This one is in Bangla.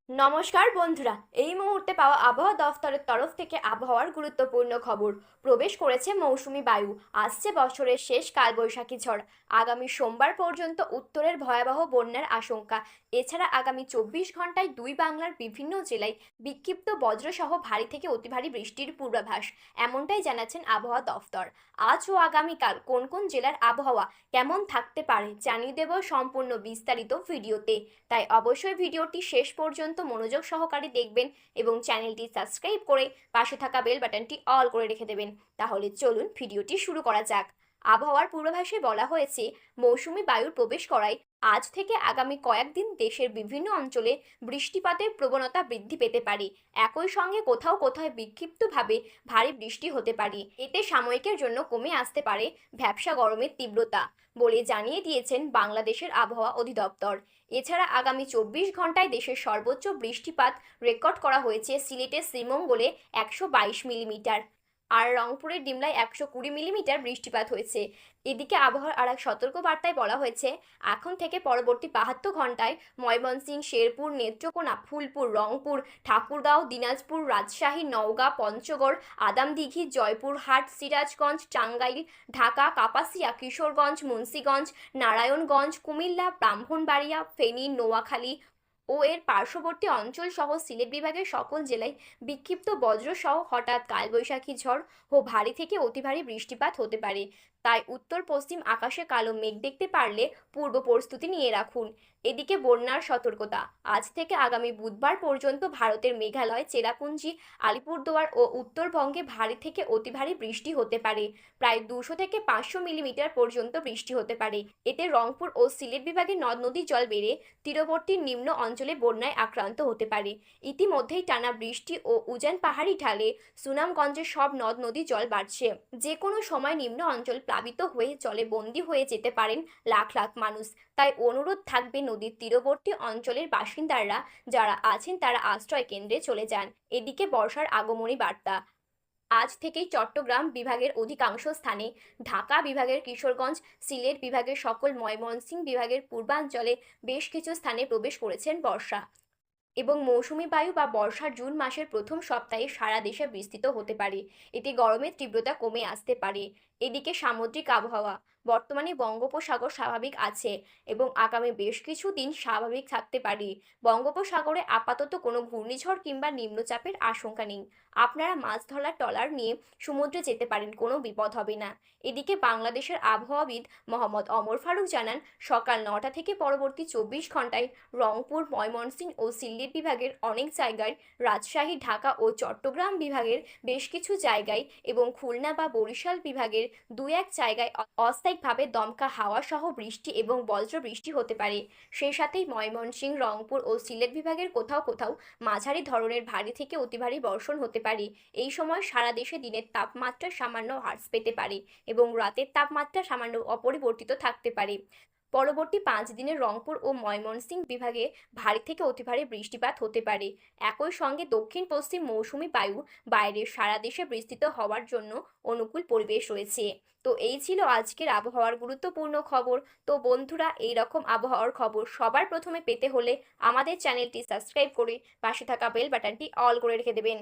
নমস্কার বন্ধুরা, এই মুহূর্তে পাওয়া আবহাওয়া দফতরের তরফ থেকে আবহাওয়ার গুরুত্বপূর্ণ খবর। প্রবেশ করেছে মৌসুমি বায়ু। আসছে বছরের শেষ কালবৈশাখী ঝড়। আগামী সোমবার পর্যন্ত উত্তরের ভয়াবহ বন্যার আশঙ্কা। এছাড়া আগামী 24 ঘন্টায় দুই বাংলার বিভিন্ন জেলায় বিক্ষিপ্ত বজ্রসহ ভারী থেকে অতি ভারী বৃষ্টির পূর্বাভাস। এমনটাই জানাচ্ছেন আবহাওয়া দফতর। আজ ও আগামীকাল কোন কোন জেলার আবহাওয়া কেমন থাকতে পারে জানিয়ে দেব সম্পূর্ণ বিস্তারিত ভিডিওতে। তাই অবশ্যই ভিডিওটি শেষ পর্যন্ত মনোযোগ সহকারে দেখবেন এবং চ্যানেলটি সাবস্ক্রাইব করে পাশে থাকা বেল বাটনটি অল করে রেখে দেবেন। তাহলে চলুন ভিডিওটি শুরু করা যাক। আবহাওয়ার পূর্বাভাসে বলা হয়েছে, মৌসুমি বায়ুর প্রবেশ করায় আজ থেকে আগামী কয়েকদিন দেশের বিভিন্ন অঞ্চলে বৃষ্টিপাতের প্রবণতা বৃদ্ধি পেতে পারে। একই সঙ্গে কোথাও কোথাও বিক্ষিপ্তভাবে ভারী বৃষ্টি হতে পারে। এতে সাময়িকের জন্য কমে আসতে পারে ভ্যাপসা গরমের তীব্রতা বলে জানিয়ে দিয়েছেন বাংলাদেশের আবহাওয়া অধিদপ্তর। এছাড়া আগামী 24 ঘন্টায় দেশের সর্বোচ্চ বৃষ্টিপাত রেকর্ড করা হয়েছে সিলেটের শ্রীমঙ্গলে 122 মিলিমিটার, আর রংপুরের ডিমলায় 120 মিলিমিটার বৃষ্টিপাত হয়েছে। এদিকে আবহাওয়ার আর এক সতর্ক বার্তায় বলা হয়েছে, এখন থেকে পরবর্তী 72 ঘন্টায় ময়মনসিংহ, শেরপুর, নেত্রকোনা, ফুলপুর, রংপুর, ঠাকুরগাঁও, দিনাজপুর, রাজশাহী, নওগাঁ, পঞ্চগড়, আদামদিঘি, জয়পুরহাট, সিরাজগঞ্জ, টাঙ্গাইল, ঢাকা, কাপাসিয়া, কিশোরগঞ্জ, মুন্সিগঞ্জ, নারায়ণগঞ্জ, কুমিল্লা, ব্রাহ্মণবাড়িয়া, ফেনী, নোয়াখালী ও এর পার্শ্ববর্তী অঞ্চল সহ সিলেট বিভাগের সকল জেলায় বিক্ষিপ্ত বজ্রসহ হঠাৎ কালবৈশাখী ঝড় ও ভারী থেকে অতি ভারী বৃষ্টিপাত হতে পারে। তাই উত্তর পশ্চিম আকাশে কালো মেঘ দেখতে পারলে পূর্ব প্রস্তুতি নিয়ে রাখুন। এদিকে বন্যার সতর্কতা। আজ থেকে আগামী বুধবার পর্যন্ত ভারতের মেঘালয়, চেরাপুঞ্জি, আলিপুরদুয়ার ও উত্তরবঙ্গে ভারী থেকে অতি ভারী বৃষ্টি হতে পারে। প্রায় 200 থেকে 500 মিলিমিটার পর্যন্ত বৃষ্টি হতে পারে। এতে রংপুর ও সিলেট বিভাগে নদ নদীর জল বেড়ে তীরবর্তী নিম্ন অঞ্চলে বন্যায় আক্রান্ত হতে পারে। ইতিমধ্যেই টানা বৃষ্টি ও উজান পাহাড়ি ঢালে সুনামগঞ্জের সব নদ নদী জল বাড়ছে। যে কোনো সময় নিম্ন অঞ্চল প্লাবিত হয়ে জলে বন্দী হয়ে যেতে পারেন লাখ লাখ মানুষ। তাই অনুরোধ থাকবে, নদীর তীরবর্তী অঞ্চলের বাসিন্দারা যারা আছেন তারা আশ্রয় কেন্দ্রে চলে যান। এদিকে বর্ষার আগমনী বার্তা। আজ থেকেই চট্টগ্রাম বিভাগের অধিকাংশ স্থানে, ঢাকা বিভাগের কিশোরগঞ্জ, সিলেট বিভাগের সকল, ময়মনসিংহ বিভাগের পূর্বাঞ্চলে বেশ কিছু স্থানে প্রবেশ করেছেন বর্ষা এবং মৌসুমি বায়ু বা বর্ষা জুন মাসের প্রথম সপ্তাহে সারা দেশে বিস্তৃত হতে পারে। এতে গরমের তীব্রতা কমে আসতে পারে। এদিকে সামুদ্রিক আবহাওয়া। বর্তমানে বঙ্গোপসাগর স্বাভাবিক আছে এবং আগামী বেশ কিছু দিন স্বাভাবিক থাকতে পারে। বঙ্গোপসাগরে আপাতত কোনো ঘূর্ণিঝড় কিংবা নিম্নচাপের আশঙ্কা নেই। আপনারা মাছ ধরার ট্রলার নিয়ে সমুদ্রে যেতে পারেন, কোনো বিপদ হবে না। এদিকে বাংলাদেশের আবহাওয়াবিদ মোহাম্মদ ওমর ফারুক জানান, সকাল 9টা থেকে পরবর্তী 24 ঘন্টায় রংপুর, ময়মনসিংহ ও সিলেট বিভাগের অনেক জায়গায়, রাজশাহী, ঢাকা ও চট্টগ্রাম বিভাগের বেশ কিছু জায়গায় এবং খুলনা বা বরিশাল বিভাগের দুই এক জায়গায় অস্থায়িকভাবে দমকা হাওয়া সহ বৃষ্টি এবং বজ্র বৃষ্টি হতে পারে। সেই সাথেই ময়মনসিংহ, রংপুর ও সিলেট বিভাগের কোথাও কোথাও মাঝারি ধরনের ভারী থেকে অতি ভারী বর্ষণ হতে পারে। এই সময় সারা দেশে দিনের তাপমাত্রা সামান্য হ্রাস পেতে পারে এবং রাতের তাপমাত্রা সামান্য অপরিবর্তিত থাকতে পারে। পরবর্তী 5 দিনে রংপুর ও ময়মনসিংহ বিভাগে ভারী থেকে অতি ভারী বৃষ্টিপাত হতে পারে। একই সঙ্গে দক্ষিণ পশ্চিম মৌসুমি বায়ু বাইরে সারা দেশে বিস্তৃত হওয়ার জন্য অনুকূল পরিবেশ রয়েছে। তো এই ছিল আজকের আবহাওয়ার গুরুত্বপূর্ণ খবর। তো বন্ধুরা, এই রকম আবহাওয়ার খবর সবার প্রথমে পেতে হলে আমাদের চ্যানেলটি সাবস্ক্রাইব করে পাশে থাকা বেল বাটনটি অল করে রেখে দেবেন।